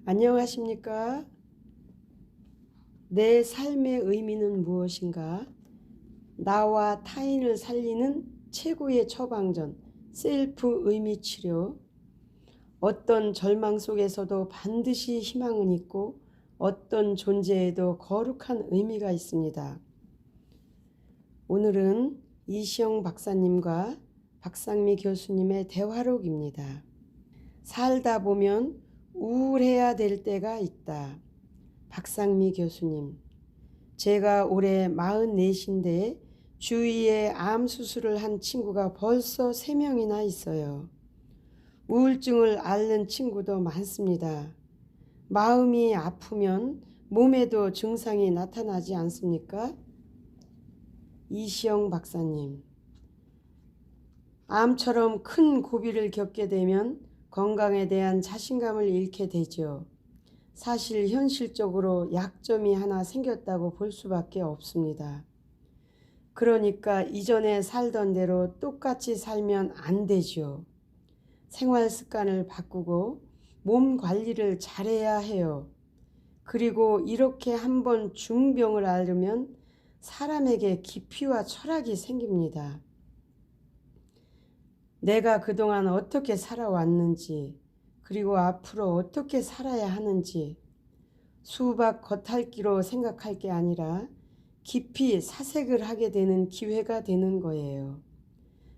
안녕하십니까? 내 삶의 의미는 무엇인가? 나와 타인을 살리는 최고의 처방전, 셀프 의미 치료. 어떤 절망 속에서도 반드시 희망은 있고 어떤 존재에도 거룩한 의미가 있습니다. 오늘은 이시영 박사님과 박상미 교수님의 대화록입니다. 살다 보면 우울해야 될 때가 있다. 박상미 교수님. 제가 올해 44인데 주위에 암 수술을 한 친구가 벌써 3명이나 있어요. 우울증을 앓는 친구도 많습니다. 마음이 아프면 몸에도 증상이 나타나지 않습니까? 이시영 박사님. 암처럼 큰 고비를 겪게 되면 건강에 대한 자신감을 잃게 되죠. 사실 현실적으로 약점이 하나 생겼다고 볼 수밖에 없습니다. 그러니까 이전에 살던 대로 똑같이 살면 안 되죠. 생활 습관을 바꾸고 몸 관리를 잘해야 해요. 그리고 이렇게 한번 중병을 앓으면 사람에게 깊이와 철학이 생깁니다. 내가 그동안 어떻게 살아왔는지, 그리고 앞으로 어떻게 살아야 하는지 수박 겉핥기로 생각할 게 아니라 깊이 사색을 하게 되는 기회가 되는 거예요.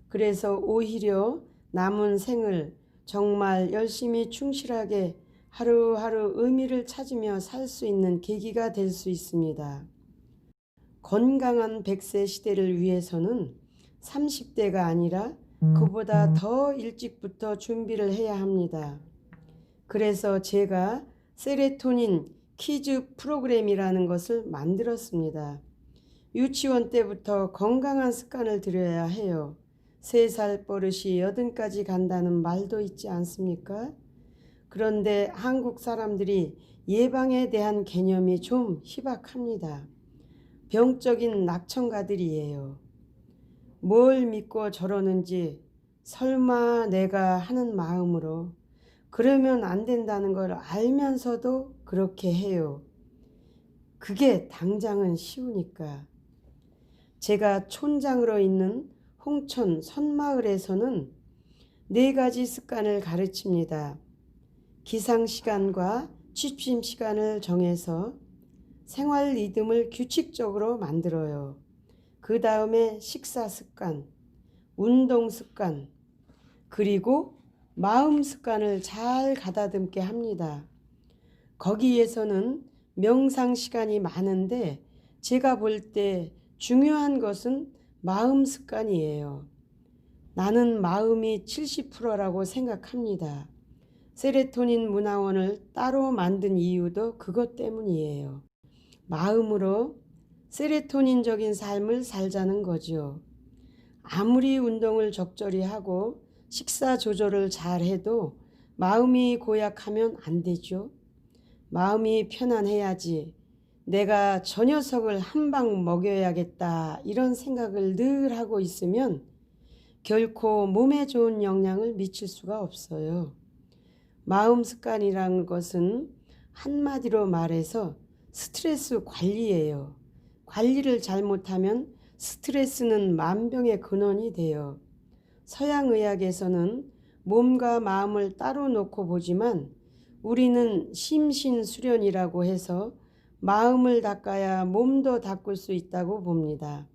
그래서 오히려 남은 생을 정말 열심히 충실하게 하루하루 의미를 찾으며 살 수 있는 계기가 될 수 있습니다. 건강한 100세 시대를 위해서는 30대가 아니라 그보다 더 일찍부터 준비를 해야 합니다. 그래서 제가 세로토닌 키즈 프로그램이라는 것을 만들었습니다. 유치원 때부터 건강한 습관을 들여야 해요. 3살 버릇이 80까지 간다는 말도 있지 않습니까? 그런데 한국 사람들이 예방에 대한 개념이 좀 희박합니다. 병적인 낙천가들이에요. 뭘 믿고 저러는지 설마 내가 하는 마음으로 그러면 안 된다는 걸 알면서도 그렇게 해요. 그게 당장은 쉬우니까. 제가 촌장으로 있는 홍천 선마을에서는 4가지 습관을 가르칩니다. 기상시간과 취침시간을 정해서 생활 리듬을 규칙적으로 만들어요. 그 다음에 식사 습관, 운동 습관, 그리고 마음 습관을 잘 가다듬게 합니다. 거기에서는 명상 시간이 많은데 제가 볼 때 중요한 것은 마음 습관이에요. 나는 마음이 70%라고 생각합니다. 세로토닌 문화원을 따로 만든 이유도 그것 때문이에요. 마음으로 세로토닌적인 삶을 살자는 거죠. 아무리 운동을 적절히 하고 식사 조절을 잘 해도 마음이 고약하면 안 되죠. 마음이 편안해야지. 내가 저 녀석을 한 방 먹여야겠다 이런 생각을 늘 하고 있으면 결코 몸에 좋은 영향을 미칠 수가 없어요. 마음 습관이라는 것은 한마디로 말해서 스트레스 관리예요. 관리를 잘못하면 스트레스는 만병의 근원이 돼요. 서양의학에서는 몸과 마음을 따로 놓고 보지만 우리는 심신수련이라고 해서 마음을 닦아야 몸도 닦을 수 있다고 봅니다.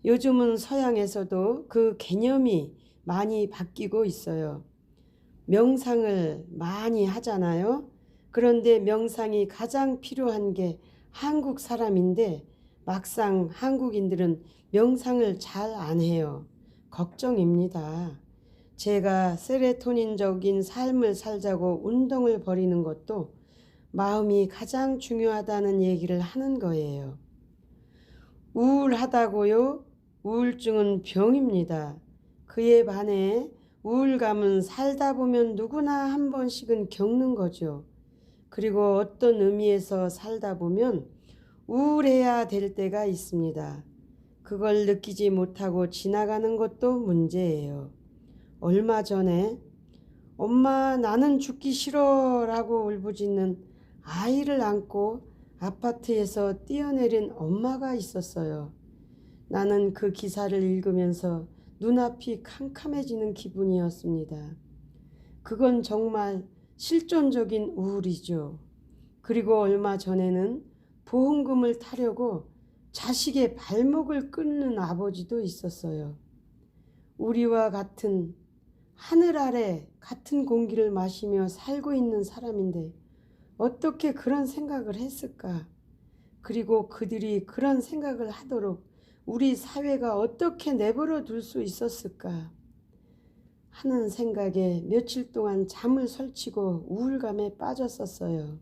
요즘은 서양에서도 그 개념이 많이 바뀌고 있어요. 명상을 많이 하잖아요. 그런데 명상이 가장 필요한 게 한국 사람인데 막상 한국인들은 명상을 잘 안 해요. 걱정입니다. 제가 세로토닌적인 삶을 살자고 운동을 벌이는 것도 마음이 가장 중요하다는 얘기를 하는 거예요. 우울하다고요? 우울증은 병입니다. 그에 반해 우울감은 살다 보면 누구나 한 번씩은 겪는 거죠. 그리고 어떤 의미에서 살다 보면 우울해야 될 때가 있습니다. 그걸 느끼지 못하고 지나가는 것도 문제예요. 얼마 전에 엄마, 나는 죽기 싫어 라고 울부짖는 아이를 안고 아파트에서 뛰어내린 엄마가 있었어요. 나는 그 기사를 읽으면서 눈앞이 캄캄해지는 기분이었습니다. 그건 정말 실존적인 우울이죠. 그리고 얼마 전에는 보험금을 타려고 자식의 발목을 끊는 아버지도 있었어요. 우리와 같은 하늘 아래 같은 공기를 마시며 살고 있는 사람인데 어떻게 그런 생각을 했을까? 그리고 그들이 그런 생각을 하도록 우리 사회가 어떻게 내버려 둘 수 있었을까? 하는 생각에 며칠 동안 잠을 설치고 우울감에 빠졌었어요.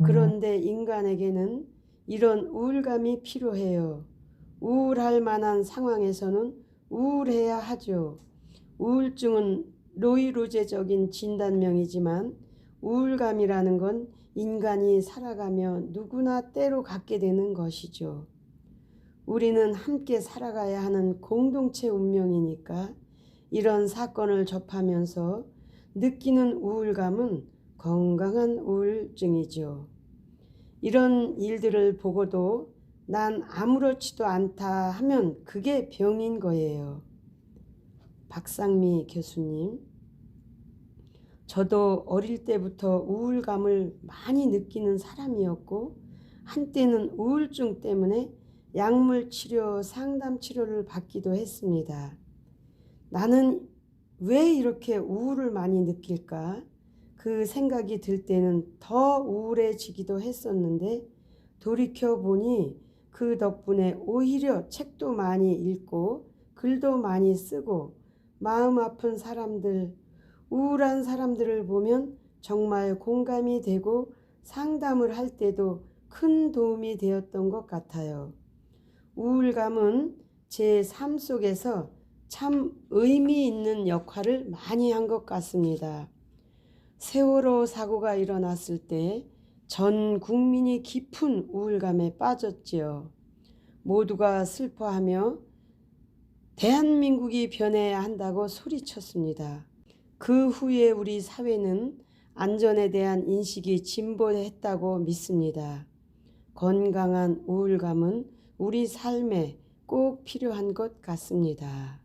그런데 인간에게는 이런 우울감이 필요해요. 우울할 만한 상황에서는 우울해야 하죠. 우울증은 노이로제적인 진단명이지만 우울감이라는 건 인간이 살아가며 누구나 때로 갖게 되는 것이죠. 우리는 함께 살아가야 하는 공동체 운명이니까 이런 사건을 접하면서 느끼는 우울감은 건강한 우울증이죠. 이런 일들을 보고도 난 아무렇지도 않다 하면 그게 병인 거예요. 박상미 교수님, 저도 어릴 때부터 우울감을 많이 느끼는 사람이었고 한때는 우울증 때문에 약물 치료, 상담 치료를 받기도 했습니다. 나는 왜 이렇게 우울을 많이 느낄까? 그 생각이 들 때는 더 우울해지기도 했었는데 돌이켜보니 그 덕분에 오히려 책도 많이 읽고 글도 많이 쓰고 마음 아픈 사람들, 우울한 사람들을 보면 정말 공감이 되고 상담을 할 때도 큰 도움이 되었던 것 같아요. 우울감은 제 삶 속에서 참 의미 있는 역할을 많이 한 것 같습니다. 세월호 사고가 일어났을 때 전 국민이 깊은 우울감에 빠졌지요. 모두가 슬퍼하며 대한민국이 변해야 한다고 소리쳤습니다. 그 후에 우리 사회는 안전에 대한 인식이 진보했다고 믿습니다. 건강한 우울감은 우리 삶에 꼭 필요한 것 같습니다.